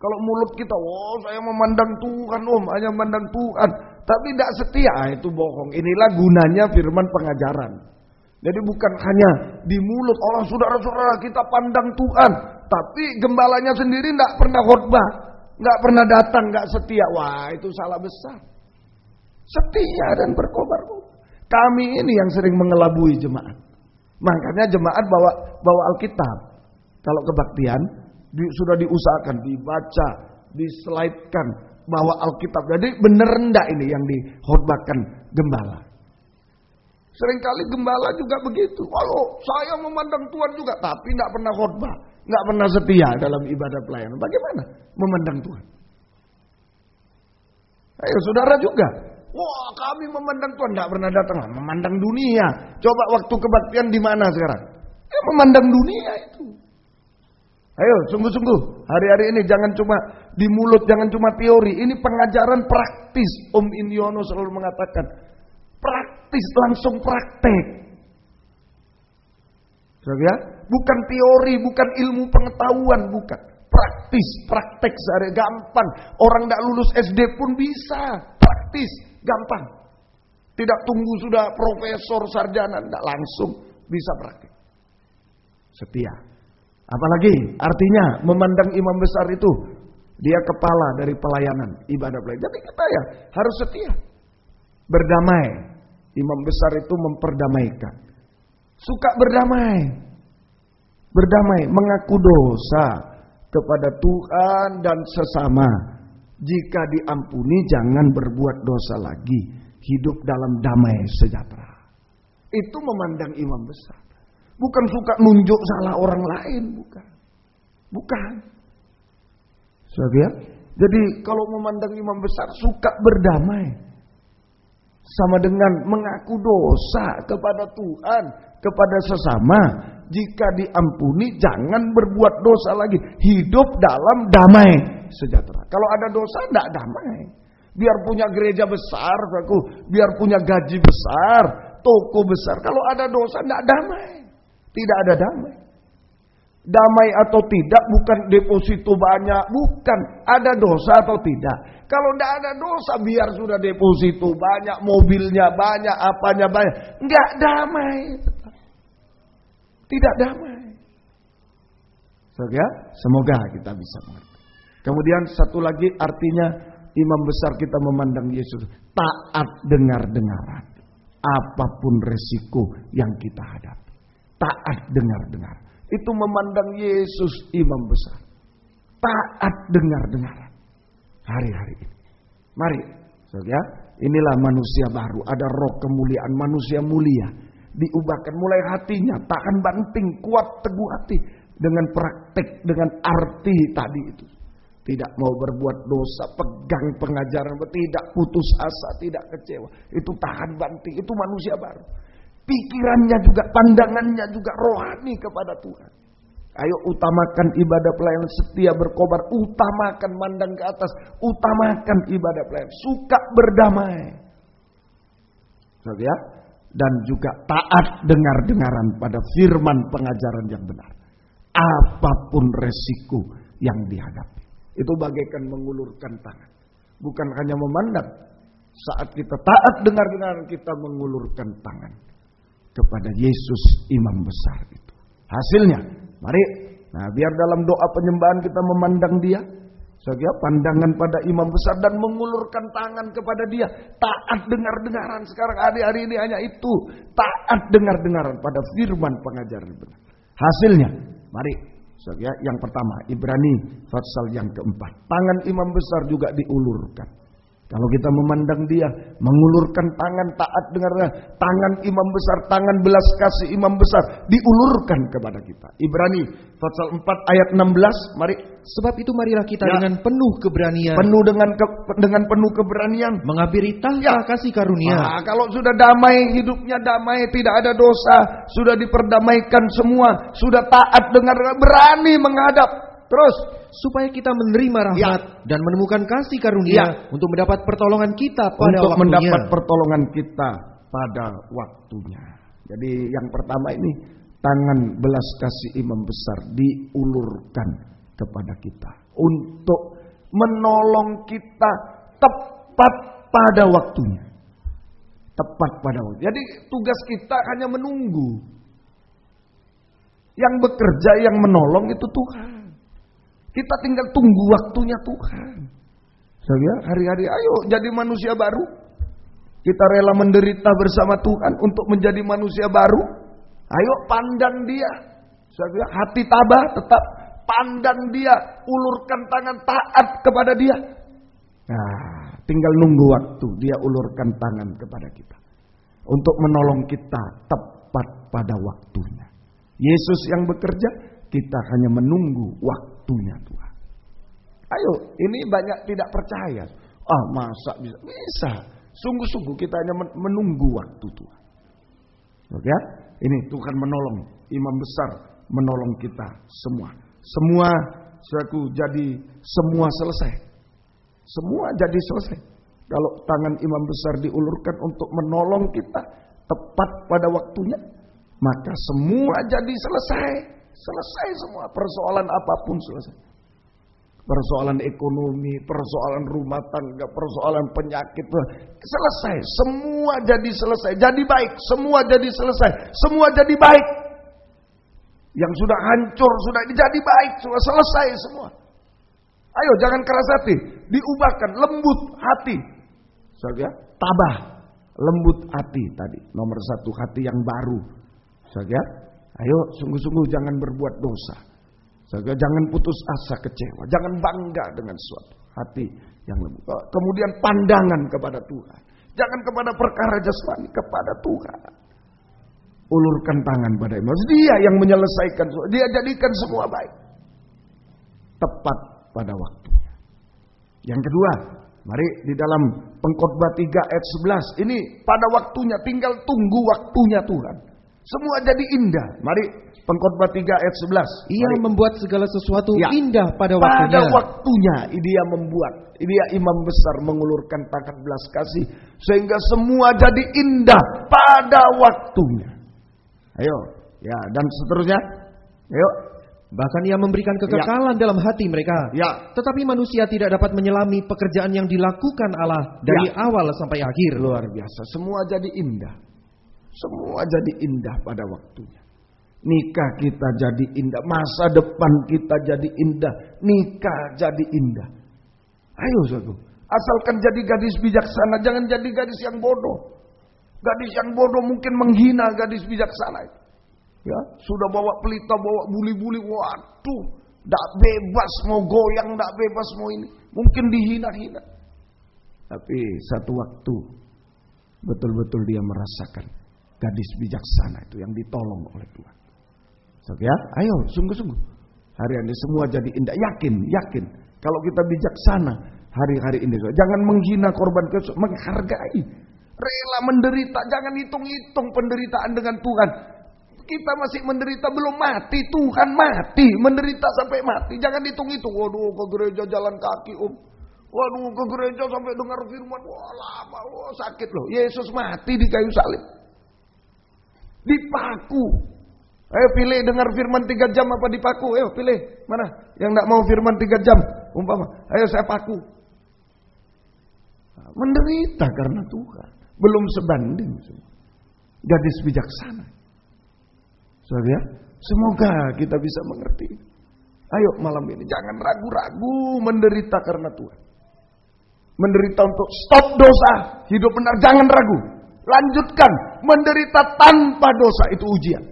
Kalau mulut kita, oh saya memandang Tuhan, hanya memandang Tuhan. Tapi tidak setia, itu bohong. Inilah gunanya firman pengajaran. Jadi bukan hanya di mulut orang saudara-saudara kita pandang Tuhan. Tapi gembalanya sendiri tidak pernah khotbah. Tidak pernah datang, tidak setia. Wah, itu salah besar. Setia dan berkobar. Kami ini yang sering mengelabui jemaat. Makanya jemaat bawa Alkitab. Kalau kebaktian sudah diusahakan, dibaca, dislaidkan, bawa Alkitab. Jadi benar enggak ini yang dikhotbahkan gembala? Seringkali gembala juga begitu. Walau saya memandang Tuhan juga, tapi enggak pernah khotbah, enggak pernah setia dalam ibadah pelayanan. Bagaimana memandang Tuhan? Ayo saudara juga. Wah, kami memandang Tuhan, enggak pernah datang. Memandang dunia. Coba waktu kebaktian di mana sekarang? Memandang dunia itu. Ayo, sungguh-sungguh. Hari-hari ini jangan cuma di mulut, jangan cuma teori. Ini pengajaran praktis. Om Indiono selalu mengatakan, praktis, langsung praktek. Ya? Bukan teori, bukan ilmu pengetahuan, bukan. Praktis, praktek sehari gampang. Orang tidak lulus SD pun bisa. Praktis, gampang. Tidak tunggu sudah profesor, sarjana, tidak langsung bisa praktik. Setia. Apalagi artinya memandang imam besar itu dia kepala dari pelayanan ibadah pelayanan. Jadi kita ya harus setia. Berdamai. Imam besar itu memperdamaikan. Suka berdamai. Berdamai, mengaku dosa kepada Tuhan dan sesama. Jika diampuni jangan berbuat dosa lagi. Hidup dalam damai sejahtera. Itu memandang imam besar. Bukan suka nunjuk salah orang lain, bukan. Bukan. Ya? Jadi kalau memandang imam besar suka berdamai. Sama dengan mengaku dosa kepada Tuhan, kepada sesama. Jika diampuni jangan berbuat dosa lagi. Hidup dalam damai sejahtera. Kalau ada dosa tidak damai. Biar punya gereja besar, biar punya gaji besar, toko besar. Kalau ada dosa tidak damai. Tidak ada damai. Damai atau tidak bukan deposito banyak. Bukan. Ada dosa atau tidak. Kalau tidak ada dosa biar sudah deposito banyak. Mobilnya banyak. Apanya banyak. Enggak damai. Tidak damai. Semoga kita bisa mengerti. Kemudian satu lagi artinya imam besar kita memandang Yesus. Taat dengar-dengaran. Apapun resiko yang kita hadapi. Taat dengar-dengar. Itu memandang Yesus imam besar. Taat dengar-dengaran. Hari-hari ini. Mari. Ya, inilah manusia baru. Ada roh kemuliaan. Manusia mulia. Diubahkan mulai hatinya. Tahan banting. Kuat teguh hati. Dengan praktek. Dengan arti tadi itu. Tidak mau berbuat dosa. Pegang pengajaran. Tidak putus asa. Tidak kecewa. Itu tahan banting. Itu manusia baru. Pikirannya juga, pandangannya juga rohani kepada Tuhan. Ayo utamakan ibadah pelayanan, setia berkobar, utamakan mandang ke atas, utamakan ibadah pelayanan, suka berdamai. Ya? Dan juga taat dengar-dengaran pada firman pengajaran yang benar. Apapun resiko yang dihadapi. Itu bagaikan mengulurkan tangan. Bukan hanya memandang. Saat kita taat dengar-dengaran, kita mengulurkan tangan kepada Yesus imam besar itu. Hasilnya, mari. Nah, biar dalam doa penyembahan kita memandang dia. Pandangan pada imam besar dan mengulurkan tangan kepada dia. Taat dengar-dengaran. Sekarang hari-hari ini hanya itu. Taat dengar-dengaran pada firman pengajaran benar. Hasilnya, mari. Yang pertama, Ibrani pasal yang keempat. Tangan imam besar juga diulurkan. Kalau kita memandang dia, mengulurkan tangan, taat dengar tangan imam besar, tangan belas kasih imam besar, diulurkan kepada kita. Ibrani pasal 4 ayat 16, mari. Sebab itu marilah kita dengan penuh keberanian. Dengan penuh keberanian. Mengakhiri tahta kasih karunia. Nah, kalau sudah damai, hidupnya damai, tidak ada dosa, sudah diperdamaikan semua, sudah taat dengar, berani menghadap. Terus. Supaya kita menerima rahmat dan menemukan kasih karunia untuk mendapat pertolongan kita pada waktunya. Untuk mendapat pertolongan kita pada waktunya. Jadi yang pertama ini tangan belas kasih imam besar diulurkan kepada kita untuk menolong kita tepat pada waktunya. Tepat pada waktu. Jadi tugas kita hanya menunggu. Yang bekerja, yang menolong itu Tuhan. Kita tinggal tunggu waktunya Tuhan. Saya hari-hari ayo jadi manusia baru. Kita rela menderita bersama Tuhan untuk menjadi manusia baru. Ayo pandang dia. Saya hati tabah tetap pandang dia, ulurkan tangan taat kepada dia. Nah, tinggal nunggu waktu dia ulurkan tangan kepada kita untuk menolong kita tepat pada waktunya. Yesus yang bekerja, kita hanya menunggu waktunya Tuhan. Ayo, ini banyak tidak percaya. Masa bisa? Bisa. Sungguh-sungguh kita hanya menunggu waktu Tuhan. Oke? Ini Tuhan menolong, imam besar menolong kita semua. Semua semua selesai. Semua jadi selesai. Kalau tangan imam besar diulurkan untuk menolong kita tepat pada waktunya, maka semua jadi selesai. Selesai semua, persoalan apapun selesai. Persoalan ekonomi, persoalan rumah tangga, persoalan penyakit, selesai. Semua jadi selesai, jadi baik. Semua jadi selesai, semua jadi baik. Yang sudah hancur, sudah jadi baik, sudah selesai semua. Ayo jangan keras hati, diubahkan lembut hati. Saja tabah, lembut hati tadi. Nomor 1, hati yang baru. Saja, ayo sungguh-sungguh jangan berbuat dosa. Saja jangan putus asa kecewa, jangan bangga dengan sesuatu. Hati yang lembut. Kemudian pandangan kepada Tuhan. Jangan kepada perkara jasmani, kepada Tuhan. Ulurkan tangan pada Dia. Dia yang menyelesaikan, dia jadikan semua baik. Tepat pada waktunya. Yang kedua, mari di dalam Pengkhotbah 3 ayat 11. Ini pada waktunya, tinggal tunggu waktunya Tuhan. Semua jadi indah. Mari Pengkhotbah 3 ayat 11. Ia membuat segala sesuatu indah pada waktunya. Pada waktunya dia membuat. Dia imam besar mengulurkan tangan belas kasih. Sehingga semua jadi indah pada waktunya. Ayo. Ya, dan seterusnya. Ayo. Bahkan ia memberikan kekekalan dalam hati mereka. Tetapi manusia tidak dapat menyelami pekerjaan yang dilakukan Allah dari awal sampai akhir. Luar biasa. Semua jadi indah. Semua jadi indah pada waktunya. Nikah kita jadi indah. Masa depan kita jadi indah. Nikah jadi indah. Ayo saudara. Asalkan jadi gadis bijaksana. Jangan jadi gadis yang bodoh. Gadis yang bodoh mungkin menghina gadis bijaksana itu. Ya, sudah bawa pelita, bawa buli-buli, waduh, tak bebas mau goyang, tak bebas mau ini, mungkin dihina-hina. Tapi satu waktu betul-betul dia merasakan gadis bijaksana itu yang ditolong oleh Tuhan. So, ya, ayo sungguh-sungguh hari ini semua jadi indah. Yakin kalau kita bijaksana hari-hari ini, jangan menghina korban Kristus, menghargai, rela menderita, jangan hitung-hitung penderitaan dengan Tuhan. Kita masih menderita belum mati, Tuhan mati, menderita sampai mati. Jangan hitung-hitung, waduh ke gereja jalan kaki waduh ke gereja sampai dengar firman, wah lama, wah sakit loh. Yesus mati di kayu salib, dipaku. Ayo pilih dengar firman 3 jam apa dipaku, ayo pilih, mana yang gak mau firman 3 jam, umpama, ayo saya paku. Menderita karena Tuhan, belum sebanding. Gadis bijaksana. Saudara, semoga kita bisa mengerti. Ayo malam ini jangan ragu-ragu menderita karena Tuhan. Menderita untuk stop dosa, hidup benar, jangan ragu. Lanjutkan, menderita tanpa dosa itu ujian.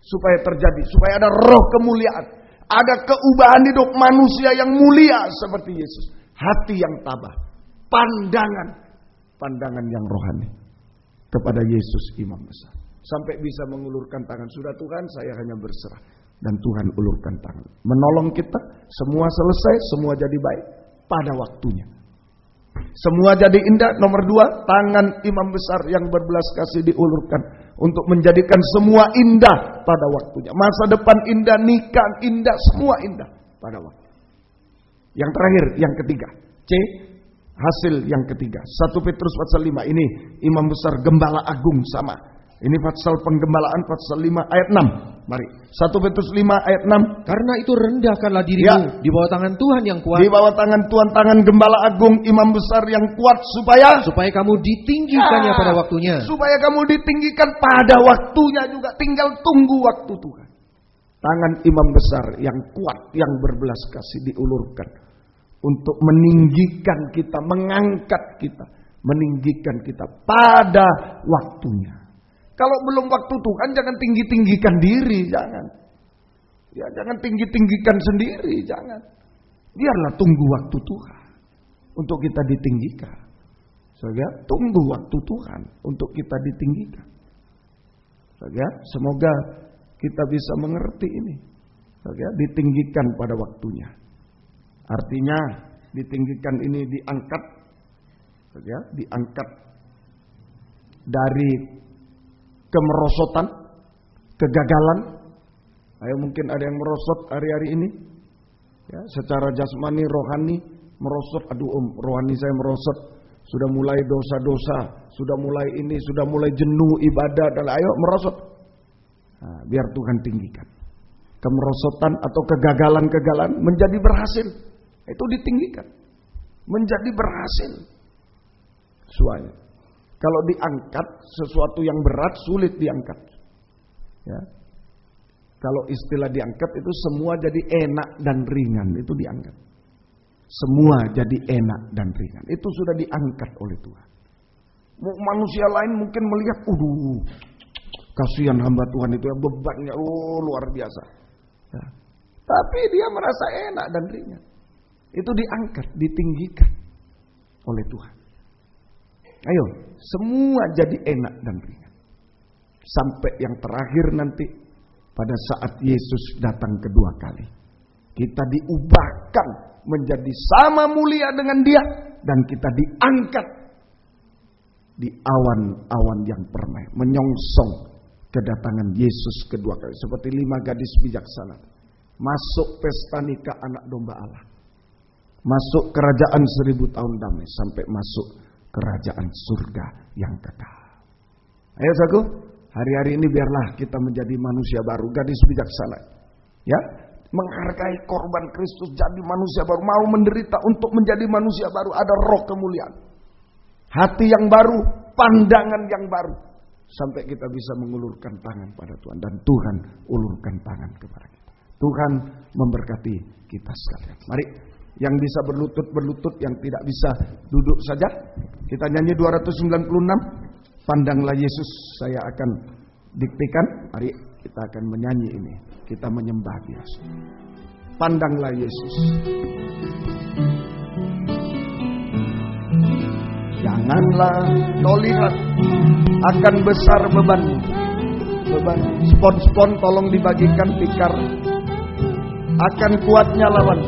Supaya terjadi, supaya ada roh kemuliaan. Ada keubahan hidup manusia yang mulia seperti Yesus. Hati yang tabah, pandangan yang rohani kepada Yesus imam besar. Sampai bisa mengulurkan tangan. Sudah Tuhan, saya hanya berserah. Dan Tuhan ulurkan tangan. Menolong kita. Semua selesai. Semua jadi baik. Pada waktunya. Semua jadi indah. Nomor 2. Tangan imam besar yang berbelas kasih diulurkan. Untuk menjadikan semua indah pada waktunya. Masa depan indah. Nikah indah. Semua indah pada waktu. Yang terakhir. Yang ketiga. C. Hasil yang ketiga. 1 Petrus pasal 5. Ini imam besar gembala agung sama. Ini pasal penggembalaan, pasal 5 ayat 6. Mari, 1 Petrus 5 ayat 6. Karena itu rendahkanlah dirimu di bawah tangan Tuhan yang kuat. Di bawah tangan Tuhan, tangan gembala agung, imam besar yang kuat, supaya kamu ditinggikannya pada waktunya. Supaya kamu ditinggikan pada waktunya juga. Tinggal tunggu waktu Tuhan. Tangan imam besar yang kuat, yang berbelas kasih diulurkan untuk meninggikan kita, mengangkat kita, meninggikan kita pada waktunya. Kalau belum waktu Tuhan, jangan tinggi-tinggikan diri, jangan. Ya, jangan tinggi-tinggikan sendiri, jangan. Biarlah tunggu waktu Tuhan untuk kita ditinggikan. Saudara, tunggu waktu Tuhan untuk kita ditinggikan. Saudara, semoga kita bisa mengerti ini. Saudara, ditinggikan pada waktunya. Artinya, ditinggikan ini diangkat. Saudara, diangkat dari kemerosotan, kegagalan. Ayo, mungkin ada yang merosot hari-hari ini. Ya, secara jasmani, rohani, merosot. Aduh rohani saya merosot. Sudah mulai dosa-dosa. Sudah mulai ini, sudah mulai jenuh ibadah. Dan ayo merosot. Nah, biar Tuhan tinggikan. Kemerosotan atau kegagalan-kegagalan menjadi berhasil. Itu ditinggikan. Menjadi berhasil. Suanya. Kalau diangkat sesuatu yang berat, sulit diangkat. Ya. Kalau istilah diangkat itu semua jadi enak dan ringan, itu diangkat. Semua jadi enak dan ringan, itu sudah diangkat oleh Tuhan. Manusia lain mungkin melihat, kasihan hamba Tuhan itu, bebannya luar biasa. Ya. Tapi dia merasa enak dan ringan. Itu diangkat, ditinggikan oleh Tuhan. Ayo, semua jadi enak dan ringan. Sampai yang terakhir nanti, pada saat Yesus datang kedua kali, kita diubahkan menjadi sama mulia dengan Dia, dan kita diangkat di awan-awan yang permai, menyongsong kedatangan Yesus kedua kali. Seperti 5 gadis bijaksana masuk pesta nikah anak domba Allah, masuk kerajaan 1000 tahun damai, sampai masuk kerajaan surga yang kekal. Ayo saudaraku, hari-hari ini biarlah kita menjadi manusia baru, gadis bijaksana. Ya, menghargai korban Kristus, jadi manusia baru, mau menderita untuk menjadi manusia baru. Ada roh kemuliaan, hati yang baru, pandangan yang baru, sampai kita bisa mengulurkan tangan pada Tuhan, dan Tuhan ulurkan tangan kepada kita. Tuhan memberkati kita sekalian. Mari, yang bisa berlutut, yang tidak bisa duduk saja. Kita nyanyi 296, Pandanglah Yesus. Saya akan diktikan. Mari kita akan menyanyi ini. Kita menyembah Dia. Pandanglah Yesus. Janganlah kau lihat akan besar bebanmu. Beban spon-spon tolong dibagikan, tikar. Akan kuatnya lawan.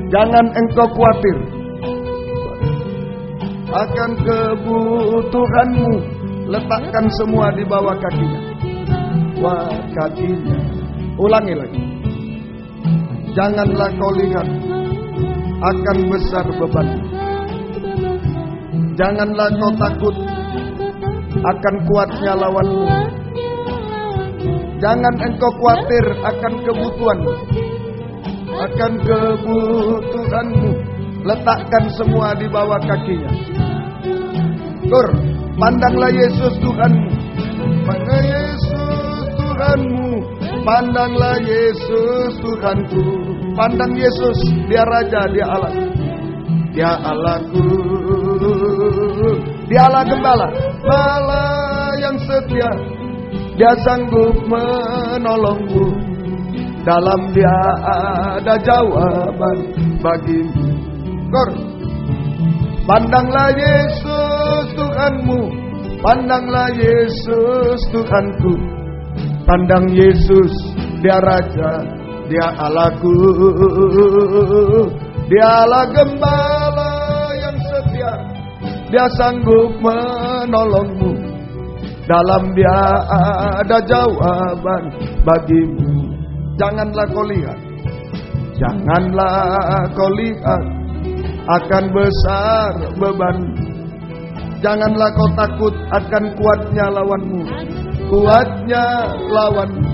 Jangan engkau khawatir akan kebutuhanmu. Letakkan semua di bawah kakinya. Wah, kakinya. Ulangi lagi. Janganlah kau lihat akan besar bebanmu. Janganlah kau takut akan kuatnya lawanmu. Jangan engkau khawatir akan kebutuhanmu. Akan kebutuhanmu. Letakkan semua di bawah kakinya. Pandanglah Yesus Tuhanmu. Pandang Yesus Tuhanmu. Pandanglah Yesus Tuhanku. Pandang Yesus, Dia Raja, Dia Allah. Dia Allahku. Dia Allah Gembala, Allah yang setia. Dia sanggup menolongmu. Dalam Dia ada jawaban bagimu. Pandanglah Yesus Tuhanmu. Pandanglah Yesus Tuhanku. Pandang Yesus, Dia Raja, Dia Allahku. Dia Allah Gembala yang setia. Dia sanggup menolongmu. Dalam Dia ada jawaban bagimu. Janganlah kau lihat, janganlah kau lihat akan besar beban. Janganlah kau takut akan kuatnya lawanmu. Kuatnya lawanmu.